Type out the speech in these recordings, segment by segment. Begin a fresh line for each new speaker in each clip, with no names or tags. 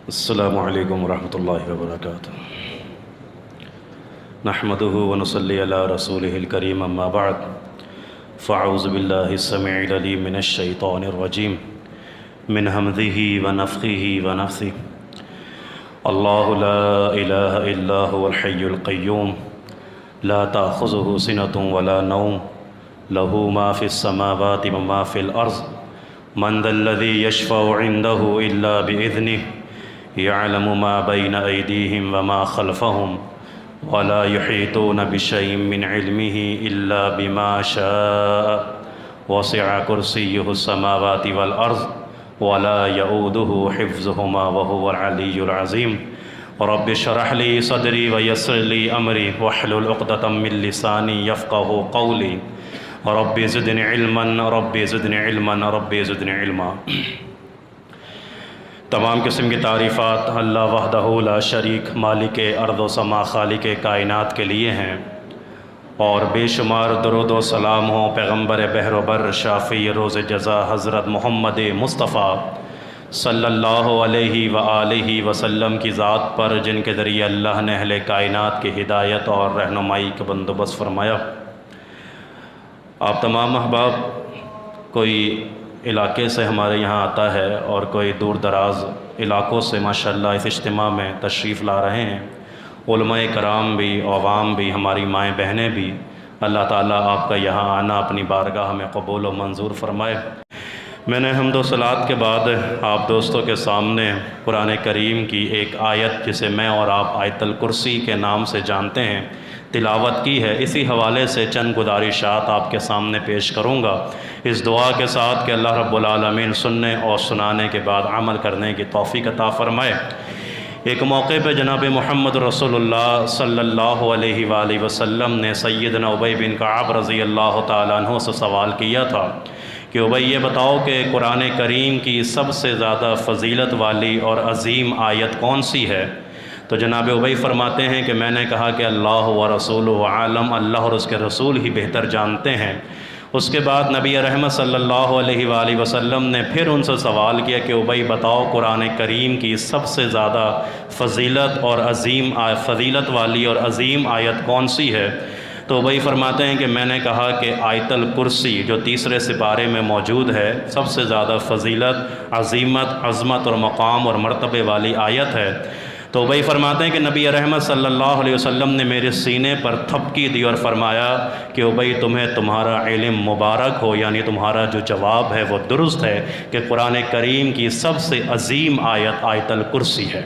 السلام علیکم ورحمۃ اللہ وبرکاتہ۔ نحمده ونصلی علی رسولہ الکریم، اما بعد فاعوذ باللہ السمیع العلیم من الشیطان الرجیم من حمزہ ونفخہ ونفثہ۔ اللہ لا الہ الا هو الحی القیوم لا تأخذہ سنۃ ولا نوم لہ ما فی السماوات وما فی الارض من ذا الذی یشفع عنده الا بإذنہ يعلم ما بين أيديهم وما خلفهم ولا يحيطون بشيء من علمه إلا بما شاء وسع كرسيه السماوات والأرض ولا يؤوده حفظهما وهو العلي العظيم۔ رب اشرح لي صدري ويسر لي أمري واحلل عقدة من لساني يفقهوا قولي رب زدني علما رب زدني علما رب زدني علما۔ تمام قسم کی تعریفات اللہ وحدہ لا شریک مالک ارض و سما خالق کائنات کے لیے ہیں، اور بے شمار درود و سلام ہوں پیغمبر بحر و بر شافی روز جزا حضرت محمد مصطفیٰ صلی اللہ علیہ وآلہ وسلم کی ذات پر، جن کے ذریعے اللہ نے اہل کائنات کی ہدایت اور رہنمائی کا بندوبست فرمایا۔ آپ تمام احباب کوئی علاقے سے ہمارے یہاں آتا ہے اور کوئی دور دراز علاقوں سے ماشاءاللہ اس اجتماع میں تشریف لا رہے ہیں، علماء کرام بھی، عوام بھی، ہماری مائیں بہنیں بھی۔ اللہ تعالیٰ آپ کا یہاں آنا اپنی بارگاہ میں قبول و منظور فرمائے۔ میں نے حمد و صلوات کے بعد آپ دوستوں کے سامنے قرآن کریم کی ایک آیت، جسے میں اور آپ آیت الکرسی کے نام سے جانتے ہیں، تلاوت کی ہے۔ اسی حوالے سے چند گزارشات آپ کے سامنے پیش کروں گا، اس دعا کے ساتھ کہ اللہ رب العالمین سننے اور سنانے کے بعد عمل کرنے کی توفیق عطا فرمائے۔ ایک موقع پہ جناب محمد رسول اللہ صلی اللہ علیہ وآلہ وسلم نے سیدنا ابی بن کعب رضی اللہ تعالیٰ عنہ سے سوال کیا تھا کہ ابی، یہ بتاؤ کہ قرآن کریم کی سب سے زیادہ فضیلت والی اور عظیم آیت کون سی ہے؟ تو جناب ابی فرماتے ہیں کہ میں نے کہا کہ اللہ و رسولہ عالم، اللہ اور اس کے رسول ہی بہتر جانتے ہیں۔ اس کے بعد نبی رحمت صلی اللہ علیہ وآلہ وسلم نے پھر ان سے سوال کیا کہ ابی بتاؤ قرآن کریم کی سب سے زیادہ فضیلت والی اور عظیم آیت کون سی ہے؟ تو ابی فرماتے ہیں کہ میں نے کہا کہ آیت الکرسی جو تیسرے سپارے میں موجود ہے، سب سے زیادہ فضیلت، عظیمت، عظمت اور مقام اور مرتبے والی آیت ہے۔ تو ابی فرماتے ہیں کہ نبی رحمت صلی اللہ علیہ وسلم نے میرے سینے پر تھپکی دی اور فرمایا کہ ابی تمہیں تمہارا علم مبارک ہو، یعنی تمہارا جو جواب ہے وہ درست ہے کہ قرآن کریم کی سب سے عظیم آیت آیت الکرسی ہے۔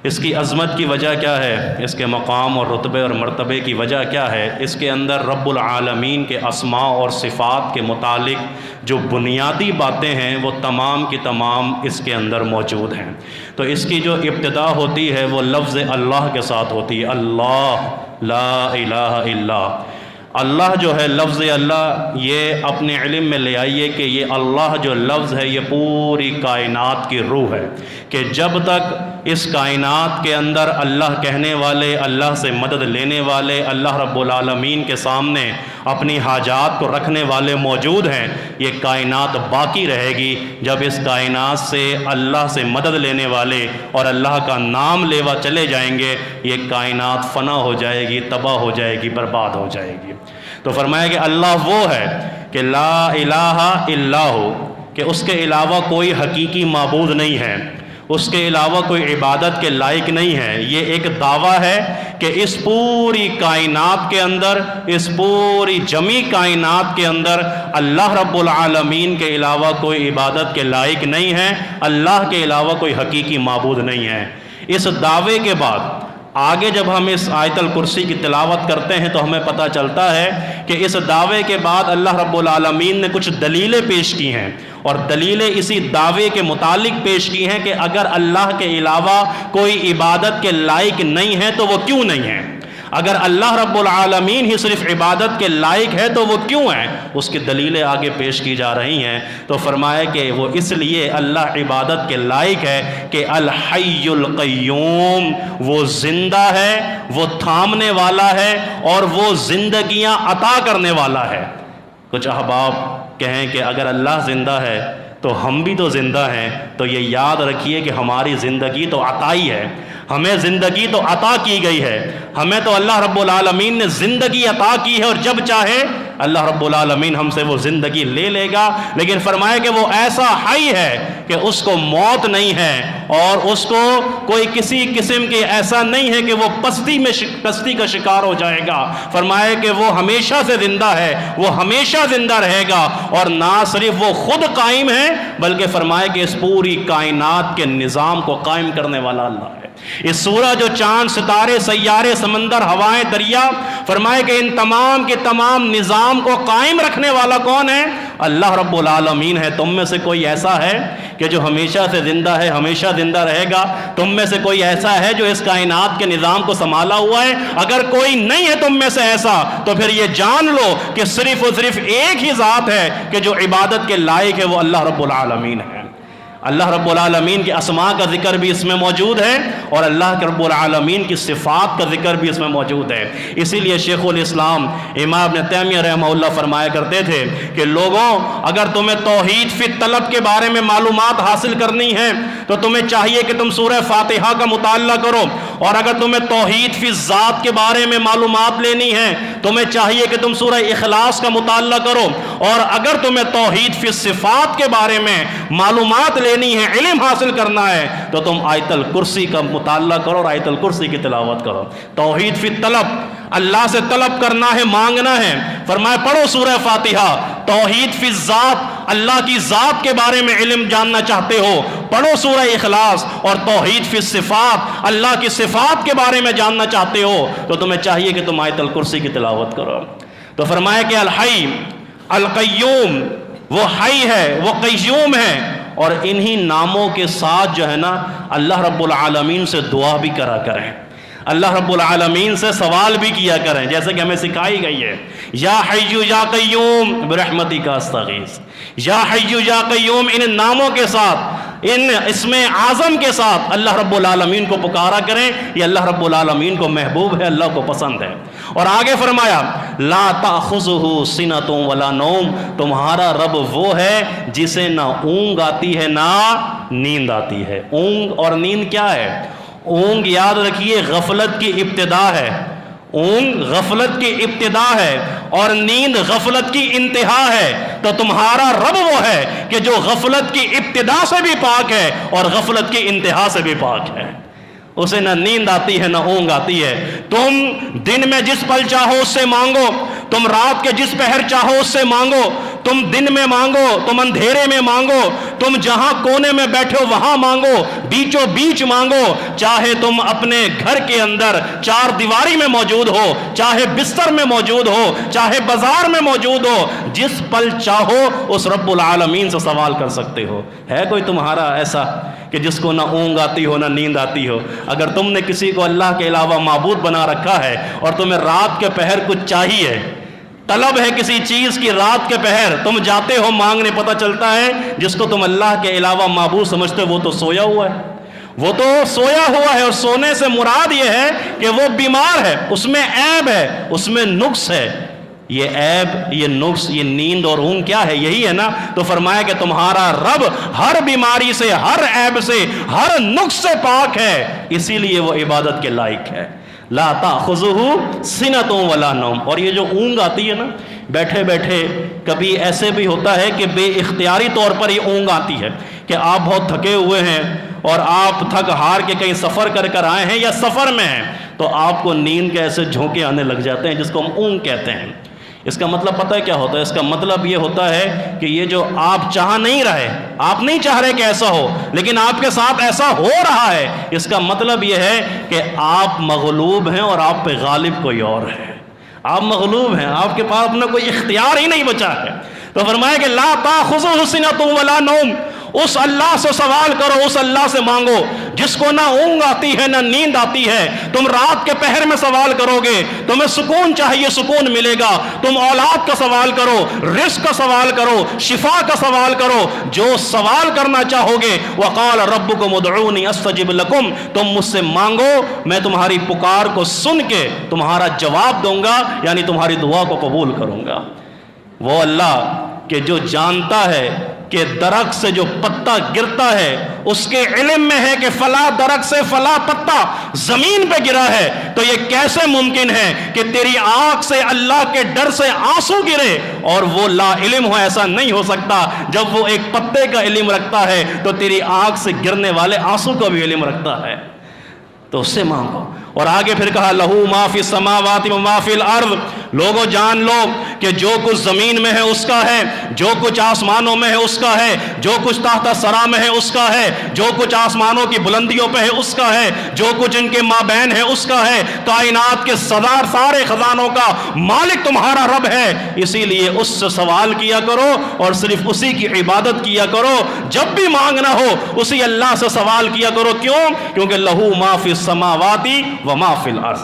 اس کی عظمت کی وجہ کیا ہے؟ اس کے مقام اور رتبے اور مرتبے کی وجہ کیا ہے؟ اس کے اندر رب العالمین کے اسماء اور صفات کے متعلق جو بنیادی باتیں ہیں وہ تمام کی تمام اس کے اندر موجود ہیں۔ تو اس کی جو ابتدا ہوتی ہے وہ لفظ اللہ کے ساتھ ہوتی ہے، اللہ لا الہ الا۔ اللہ جو ہے لفظ اللہ، یہ اپنے علم میں لے آئیے کہ یہ اللہ جو لفظ ہے یہ پوری کائنات کی روح ہے، کہ جب تک اس کائنات کے اندر اللہ کہنے والے، اللہ سے مدد لینے والے، اللہ رب العالمین کے سامنے اپنی حاجات کو رکھنے والے موجود ہیں، یہ کائنات باقی رہے گی۔ جب اس کائنات سے اللہ سے مدد لینے والے اور اللہ کا نام لیوا چلے جائیں گے، یہ کائنات فنا ہو جائے گی، تباہ ہو جائے گی، برباد ہو جائے گی۔ تو فرمایا کہ اللہ وہ ہے کہ لا الہ الا ہو، کہ اس کے علاوہ کوئی حقیقی معبود نہیں ہے، اس کے علاوہ کوئی عبادت کے لائق نہیں ہے۔ یہ ایک دعویٰ ہے کہ اس پوری کائنات کے اندر، اس پوری جمی کائنات کے اندر اللہ رب العالمین کے علاوہ کوئی عبادت کے لائق نہیں ہے، اللہ کے علاوہ کوئی حقیقی معبود نہیں ہے۔ اس دعوے کے بعد آگے جب ہم اس آیت الکرسی کی تلاوت کرتے ہیں تو ہمیں پتہ چلتا ہے کہ اس دعوے کے بعد اللہ رب العالمین نے کچھ دلیلیں پیش کی ہیں، اور دلیلیں اسی دعوے کے متعلق پیش کی ہیں کہ اگر اللہ کے علاوہ کوئی عبادت کے لائق نہیں ہے تو وہ کیوں نہیں ہے؟ اگر اللہ رب العالمین ہی صرف عبادت کے لائق ہے تو وہ کیوں ہیں؟ اس کی دلیلیں آگے پیش کی جا رہی ہیں۔ تو فرمایا کہ وہ اس لیے اللہ عبادت کے لائق ہے کہ الحی القیوم، وہ زندہ ہے، وہ تھامنے والا ہے، اور وہ زندگیاں عطا کرنے والا ہے۔ کچھ احباب کہیں کہ اگر اللہ زندہ ہے تو ہم بھی تو زندہ ہیں. تو یہ یاد رکھیے کہ ہماری زندگی تو عطائی ہے، ہمیں زندگی تو عطا کی گئی ہے، ہمیں تو اللہ رب العالمین نے زندگی عطا کی ہے، اور جب چاہے اللہ رب العالمین ہم سے وہ زندگی لے لے گا. لیکن فرمایا کہ وہ ایسا حی ہے کہ اس کو موت نہیں ہے، اور اس کو کوئی کسی قسم کے ایسا نہیں ہے کہ وہ پستی کا شکار ہو جائے گا. فرمایا کہ وہ ہمیشہ سے زندہ ہے، وہ ہمیشہ زندہ رہے گا، اور نہ صرف وہ خود قائم ہے بلکہ فرمایا کہ اس پوری کائنات کے نظام کو قائم کرنے والا اللہ ہے. اس سورج و چاند ستارے سیارے سمندر ہوائیں دریا، فرمائے کہ ان تمام کے تمام نظام کو قائم رکھنے والا کون ہے؟ اللہ رب العالمین ہے. تم میں سے کوئی ایسا ہے کہ جو ہمیشہ سے زندہ ہے، ہمیشہ زندہ رہے گا؟ تم میں سے کوئی ایسا ہے جو اس کائنات کے نظام کو سنبھالا ہوا ہے؟ اگر کوئی نہیں ہے تم میں سے ایسا، تو پھر یہ جان لو کہ صرف اور صرف ایک ہی ذات ہے کہ جو عبادت کے لائق ہے، وہ اللہ رب العالمین ہے. اللہ رب العالمین کے اسماء کا ذکر بھی اس میں موجود ہے، اور اللہ کے رب العالمین کی صفات کا ذکر بھی اس میں موجود ہے. اسی لیے شیخ الاسلام امام ابن تیمیہ رحمہ اللہ فرمایا کرتے تھے کہ لوگوں، اگر تمہیں توحید فی طلب کے بارے میں معلومات حاصل کرنی ہے تو تمہیں چاہیے کہ تم سورہ فاتحہ کا مطالعہ کرو، اور اگر تمہیں توحید فی ذات کے بارے میں معلومات لینی ہے تمہیں چاہیے کہ تم سورہ اخلاص کا مطالعہ کرو، اور اگر تمہیں توحید فی صفات کے بارے میں معلومات لینی ہے، علم حاصل کرنا ہے، تو تم آیت الکرسی کا مطالعہ کرو اور آیت الکرسی کی تلاوت کرو. توحید فی طلب، اللہ سے طلب کرنا ہے، مانگنا ہے. فرمایا پڑھو سورہ فاتحہ. توحید فی ذات، اللہ کی ذات کے بارے میں علم جاننا چاہتے ہو، پڑھو سورہ اخلاص. اور توحید فی صفات، اللہ کی صفات کے بارے میں جاننا چاہتے ہو تو تمہیں چاہیے کہ تم آیت الکرسی کی تلاوت کرو. تو فرمایا کہ الحی القیوم، وہ حی ہے، وہ قیوم ہے، اور انہی ناموں کے ساتھ جو ہے نا اللہ رب العالمین سے دعا بھی کرا کریں، اللہ رب العالمین سے سوال بھی کیا کریں، جیسے کہ ہمیں سکھائی گئی ہے. یا حی یا قیوم برحمتک استغیث. یا حی یا قیوم، ان ناموں کے ساتھ، ان اسم اعظم کے ساتھ اللہ رب العالمین کو پکارا کریں. یہ اللہ رب العالمین کو محبوب ہے، اللہ کو پسند ہے. اور آگے فرمایا لا تأخذہ سنۃ ولا نوم، تمہارا رب وہ ہے جسے نہ اونگ آتی ہے نہ نیند آتی ہے. اونگ اور نیند کیا ہے؟ اونگ یاد رکھیے غفلت کی ابتدا ہے، اونگ غفلت کی ابتدا ہے، اور نیند غفلت کی انتہا ہے. تو تمہارا رب وہ ہے کہ جو غفلت کی ابتدا سے بھی پاک ہے اور غفلت کی انتہا سے بھی پاک ہے. اسے نہ نیند آتی ہے نہ اونگ آتی ہے. تم دن میں جس پل چاہو اس سے مانگو، تم رات کے جس پہر چاہو اس سے مانگو، تم دن میں مانگو، تم اندھیرے میں مانگو، تم جہاں کونے میں بیٹھے ہو وہاں مانگو، بیچو بیچ مانگو. چاہے تم اپنے گھر کے اندر چار دیواری میں موجود ہو، چاہے بستر میں موجود ہو، چاہے بازار میں موجود ہو، جس پل چاہو اس رب العالمین سے سوال کر سکتے ہو. ہے کوئی تمہارا ایسا کہ جس کو نہ اونگ آتی ہو نہ نیند آتی ہو؟ اگر تم نے کسی کو اللہ کے علاوہ معبود بنا رکھا ہے اور تمہیں رات کے پہر کچھ چاہیے، طلب ہے کسی چیز کی، رات کے پہر تم جاتے ہو مانگنے، پتہ چلتا ہے جس کو تم اللہ کے علاوہ معبود سمجھتے ہو وہ تو سویا ہوا ہے، وہ تو سویا ہوا ہے. اور سونے سے مراد یہ ہے کہ وہ بیمار ہے، اس میں عیب ہے، اس میں نقص ہے. یہ عیب، یہ نقص، یہ نیند اور اونگ کیا ہے؟ یہی ہے نا. تو فرمایا کہ تمہارا رب ہر بیماری سے، ہر عیب سے، ہر نقص سے پاک ہے، اسی لیے وہ عبادت کے لائق ہے. لا تأخذہ سنۃ ولا نوم. اور یہ جو اونگ آتی ہے نا بیٹھے بیٹھے، کبھی ایسے بھی ہوتا ہے کہ بے اختیاری طور پر یہ اونگ آتی ہے کہ آپ بہت تھکے ہوئے ہیں اور آپ تھک ہار کے کہیں سفر کر آئے ہیں یا سفر میں ہیں، تو آپ کو نیند کے ایسے جھونکے آنے لگ جاتے ہیں جس کو ہم اونگ کہتے ہیں. اس کا مطلب پتہ ہے کیا ہوتا ہے؟ اس کا مطلب یہ ہوتا ہے کہ یہ جو آپ چاہ نہیں رہے، آپ نہیں چاہ رہے کہ ایسا ہو، لیکن آپ کے ساتھ ایسا ہو رہا ہے، اس کا مطلب یہ ہے کہ آپ مغلوب ہیں اور آپ پہ غالب کوئی اور ہے. آپ مغلوب ہیں، آپ کے پاس اپنا کوئی اختیار ہی نہیں بچا ہے. تو فرمایا کہ لا تأخذہ سنۃ ولا نوم، اس اللہ سے سوال کرو، اس اللہ سے مانگو جس کو نہ اونگ آتی ہے نہ نیند آتی ہے. تم رات کے پہر میں سوال کرو گے، تمہیں سکون چاہیے، سکون ملے گا. تم اولاد کا سوال کرو، رزق کا سوال کرو، شفا کا سوال کرو، جو سوال کرنا چاہو گے. وقال ربکم ادعونی استجب لکم، تم مجھ سے مانگو، میں تمہاری پکار کو سن کے تمہارا جواب دوں گا، یعنی تمہاری دعا کو قبول کروں گا. وہ اللہ کہ جو جانتا ہے کہ درخت سے جو پتا گرتا ہے اس کے علم میں ہے کہ فلاں درخت سے فلاں پتا زمین پہ گرا ہے، تو یہ کیسے ممکن ہے کہ تیری آنکھ سے اللہ کے ڈر سے آنسو گرے اور وہ لا علم ہو؟ ایسا نہیں ہو سکتا۔ جب وہ ایک پتے کا علم رکھتا ہے تو تیری آنکھ سے گرنے والے آنسو کا بھی علم رکھتا ہے، تو اس سے مانگو۔ اور آگے پھر کہا لہو ما فی السماوات و ما فی الارض، لوگوں جان لو کہ جو کچھ زمین میں ہے اس کا ہے، جو کچھ آسمانوں میں ہے اس کا ہے، جو کچھ تحت سرا میں ہے اس کا ہے، جو کچھ آسمانوں کی بلندیوں پہ ہے اس کا ہے، جو کچھ ان کے مابین ہے اس کا ہے۔ کائنات کے سارے خزانوں کا مالک تمہارا رب ہے، اسی لیے اس سے سوال کیا کرو اور صرف اسی کی عبادت کیا کرو۔ جب بھی مانگنا ہو اسی اللہ سے سوال کیا کرو۔ کیوں؟ کیونکہ لہو ما فی السماوات وما فی الارض،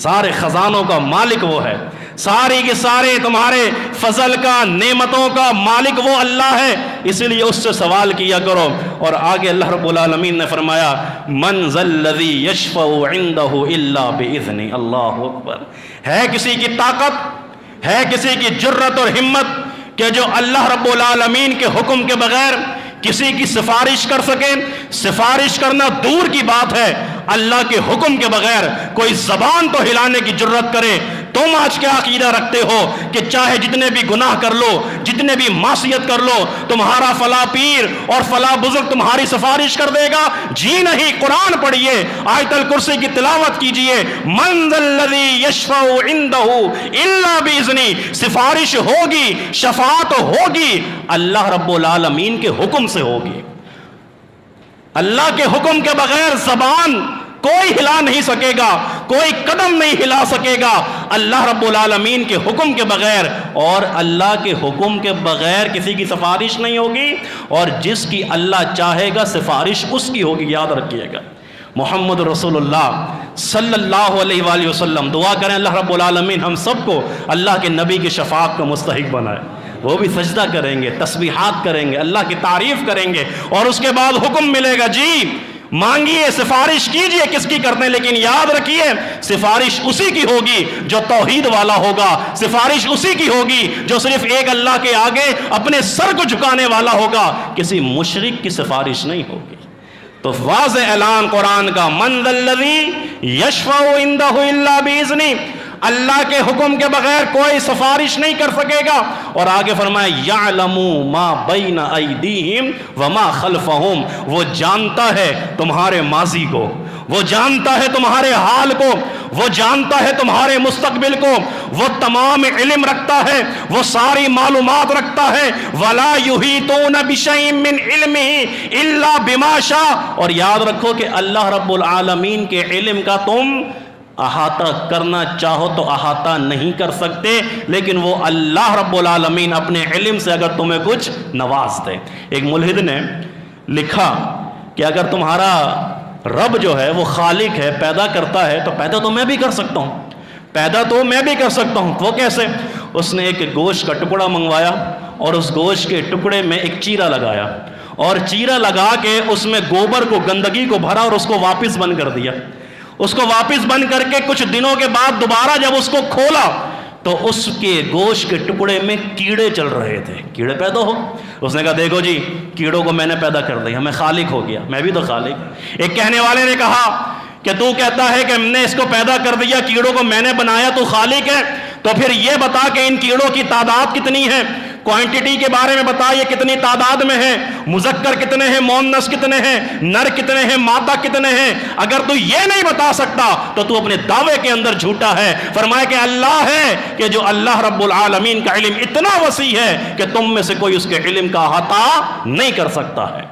سارے خزانوں کا مالک وہ ہے، ساری کے سارے تمہارے فضل کا، نعمتوں کا مالک وہ اللہ ہے، اسی لیے اس سے سوال کیا کرو۔ اور آگے اللہ رب العالمین نے فرمایا من ذا الذی یشفع عندہ الا باذنہ۔ اللہ اکبر! ہے کسی کی طاقت، ہے کسی کی جرت اور ہمت کہ جو اللہ رب العالمین کے حکم کے بغیر کسی کی سفارش کر سکے؟ سفارش کرنا دور کی بات ہے، اللہ کے حکم کے بغیر کوئی زبان تو ہلانے کی جرت کرے۔ تم آج کیا عقیدہ رکھتے ہو کہ چاہے جتنے بھی گناہ کر لو، جتنے بھی معصیت کر لو، تمہارا فلاں پیر اور فلاں بزرگ تمہاری سفارش کر دے گا؟ جی نہیں۔ قرآن پڑھیے، آیت الکرسی کی تلاوت کیجئے، من ذا الذی یشفع عندہ الا باذنہ، سفارش ہوگی، شفاعت ہوگی، اللہ رب العالمین کے حکم سے ہوگی۔ اللہ کے حکم کے بغیر زبان کوئی ہلا نہیں سکے گا، کوئی قدم نہیں ہلا سکے گا اللہ رب العالمین کے حکم کے بغیر، اور اللہ کے حکم کے بغیر کسی کی سفارش نہیں ہوگی، اور جس کی اللہ چاہے گا سفارش اس کی ہوگی۔ یاد رکھیے گا، محمد رسول اللہ صلی اللہ علیہ وآلہ وسلم دعا کریں اللہ رب العالمین ہم سب کو اللہ کے نبی کی شفاعت کا مستحق بنائے۔ وہ بھی سجدہ کریں گے، تسبیحات کریں گے، اللہ کی تعریف کریں گے، اور اس کے بعد حکم ملے گا جی مانگیے، سفارش کیجئے، کس کی کرتے ہیں، لیکن یاد رکھیے سفارش اسی کی ہوگی جو توحید والا ہوگا، سفارش اسی کی ہوگی جو صرف ایک اللہ کے آگے اپنے سر کو جھکانے والا ہوگا، کسی مشرک کی سفارش نہیں ہوگی۔ تو واضح اعلان قرآن کا، من ذا الذی یشفع عندہ الا باذنہ، اللہ کے حکم کے بغیر کوئی سفارش نہیں کر سکے گا۔ اور آگے فرمایا یعلم ما بین ایدیہم وما خلفہم، وہ جانتا ہے تمہارے ماضی کو، وہ جانتا ہے تمہارے حال کو، وہ جانتا ہے تمہارے مستقبل کو، وہ تمام علم رکھتا ہے، وہ ساری معلومات رکھتا ہے۔ ولا یحیطون بشیء من علمہ الا بما شاء، اور یاد رکھو کہ اللہ رب العالمین کے علم کا تم احاطہ کرنا چاہو تو احاطہ نہیں کر سکتے، لیکن وہ اللہ رب العالمین اپنے علم سے اگر تمہیں کچھ نواز دے۔ ایک ملحد نے لکھا کہ اگر تمہارا رب جو ہے وہ خالق ہے، پیدا کرتا ہے، تو پیدا تو میں بھی کر سکتا ہوں، پیدا تو میں بھی کر سکتا ہوں۔ وہ کیسے؟ اس نے ایک گوشت کا ٹکڑا منگوایا اور اس گوشت کے ٹکڑے میں ایک چیرا لگایا، اور چیرا لگا کے اس میں گوبر کو، گندگی کو بھرا اور اس کو واپس بند کر دیا۔ اس کو واپس بند کر کے کچھ دنوں کے بعد دوبارہ جب اس کو کھولا تو اس کے گوشت کے ٹکڑے میں کیڑے چل رہے تھے، کیڑے پیدا ہو۔ اس نے کہا دیکھو جی کیڑوں کو میں نے پیدا کر دیا، میں خالق ہو گیا، میں بھی تو خالق۔ ایک کہنے والے نے کہا کہ تو کہتا ہے کہ ہم نے اس کو پیدا کر دیا، کیڑوں کو میں نے بنایا، تو خالق ہے، تو پھر یہ بتا کہ ان کیڑوں کی تعداد کتنی ہے، کوانٹٹی کے بارے میں بتا، یہ کتنی تعداد میں ہے، مذکر کتنے ہیں، مؤنث کتنے ہیں، نر کتنے ہیں، مادہ کتنے ہیں۔ اگر تو یہ نہیں بتا سکتا تو تو اپنے دعوے کے اندر جھوٹا ہے۔ فرمایا کہ اللہ ہے کہ جو اللہ رب العالمین کا علم اتنا وسیع ہے کہ تم میں سے کوئی اس کے علم کا احاطہ نہیں کر سکتا ہے۔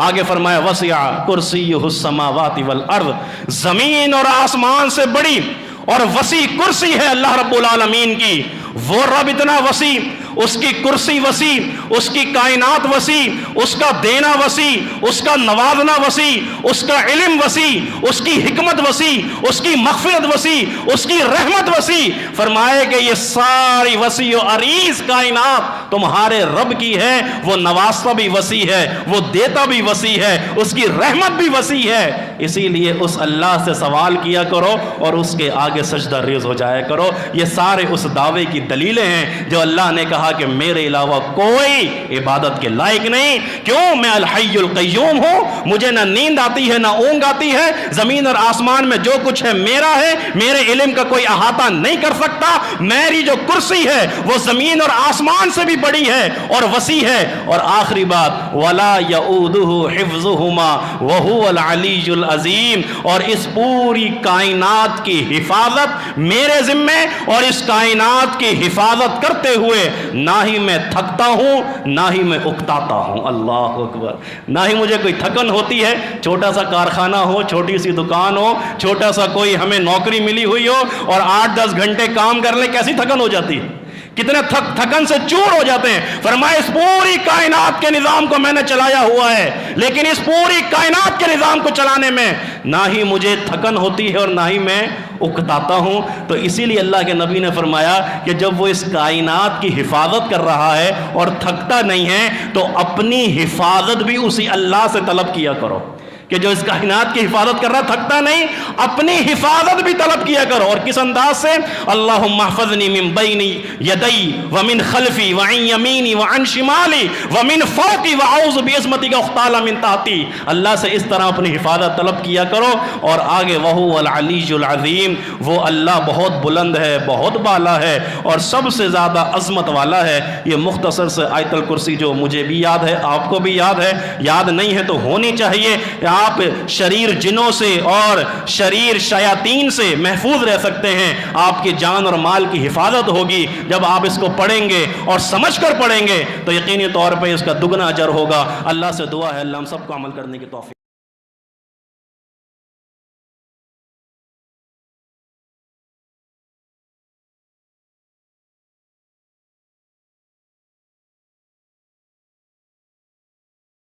آگے فرمایا وسع کرسیہ السماوات والارض، زمین اور آسمان سے بڑی اور وسیع کرسی ہے اللہ رب العالمین کی۔ وہ رب اتنا وسیع، اس کی کرسی وسیع، اس کی کائنات وسیع، اس کا دینا وسیع، اس کا نوازنا وسیع، اس کا علم وسیع، اس کی حکمت وسیع، اس کی مغفرت وسیع، اس کی رحمت وسیع۔ فرمائے کہ یہ ساری وسیع و عریض کائنات تمہارے رب کی ہے، وہ نوازتا بھی وسیع ہے، وہ دیتا بھی وسیع ہے، اس کی رحمت بھی وسیع ہے۔ اسی لیے اس اللہ سے سوال کیا کرو اور اس کے آگے سجدہ ریز ہو جایا کرو۔ یہ سارے اس دعوے کی دلیلیں ہیں جو اللہ نے کہا کہا کہ میرے علاوہ کوئی عبادت کے لائق نہیں. کیوں؟ میں الحی القیوم ہوں، مجھے نہ نیند آتی ہے نہ اونگ آتی ہے، زمین اور آسمان میں جو کچھ ہے میرا ہے، میرے علم کا کوئی احاطہ نہیں کر سکتا. میری جو کرسی ہے وہ زمین اور آسمان سے بھی بڑی ہے اور وسیع ہے. اور آخری بات وَلَا يَؤُودُهُ حِفْظُهُمَا وَهُوَ الْعَلِيُّ الْعَظِيمُ، اور اس پوری کائنات کی حفاظت میرے ذمے، اور اس کائنات کی حفاظت کرتے ہوئے نہ ہی میں تھکتا ہوں نہ ہی میں اکتاتا ہوں. اللہ اکبر. نہ ہی مجھے کوئی تھکن ہوتی ہے. چھوٹا سا کارخانہ ہو، چھوٹی سی دکان ہو، چھوٹا سا کوئی ہمیں نوکری ملی ہوئی ہو اور 8-10 گھنٹے کام کر لیں، کیسی تھکن ہو جاتی ہے، کتنے تھکن سے چور ہو جاتے ہیں. فرمایا اس پوری کائنات کے نظام کو میں نے چلایا ہوا ہے، لیکن اس پوری کائنات کے نظام کو چلانے میں نہ ہی مجھے تھکن ہوتی ہے اور نہ ہی میں اکتاتا ہوں. تو اسی لیے اللہ کے نبی نے فرمایا کہ جب وہ اس کائنات کی حفاظت کر رہا ہے اور تھکتا نہیں ہے تو اپنی حفاظت بھی اسی اللہ سے طلب کیا کرو کہ جو اس کائنات کی حفاظت کر رہا تھکتا نہیں، اپنی حفاظت بھی طلب کیا کرو. اور کس انداز سے؟ اللہم احفظنی من بین یدی ومن خلفی وعن یمینی وعن شمالی ومن فوقی واعوذ بعظمتک اغتال من تحتی. اللہ سے اس طرح اپنی حفاظت طلب کیا کرو. اور آگے وہو العلی العظیم، وہ اللہ بہت بلند ہے، بہت بالا ہے اور سب سے زیادہ عظمت والا ہے. یہ مختصر سے آیت الکرسی جو مجھے بھی یاد ہے، آپ کو بھی یاد ہے، یاد نہیں ہے تو ہونی چاہیے. آپ شریر جنوں سے اور شریر شیاطین سے محفوظ رہ سکتے ہیں. آپ کی جان اور مال کی حفاظت ہوگی جب آپ اس کو پڑھیں گے اور سمجھ کر پڑھیں گے تو یقینی طور پہ اس کا دگنا اجر ہوگا. اللہ سے دعا ہے اللہ ہم سب کو عمل کرنے کی توفیق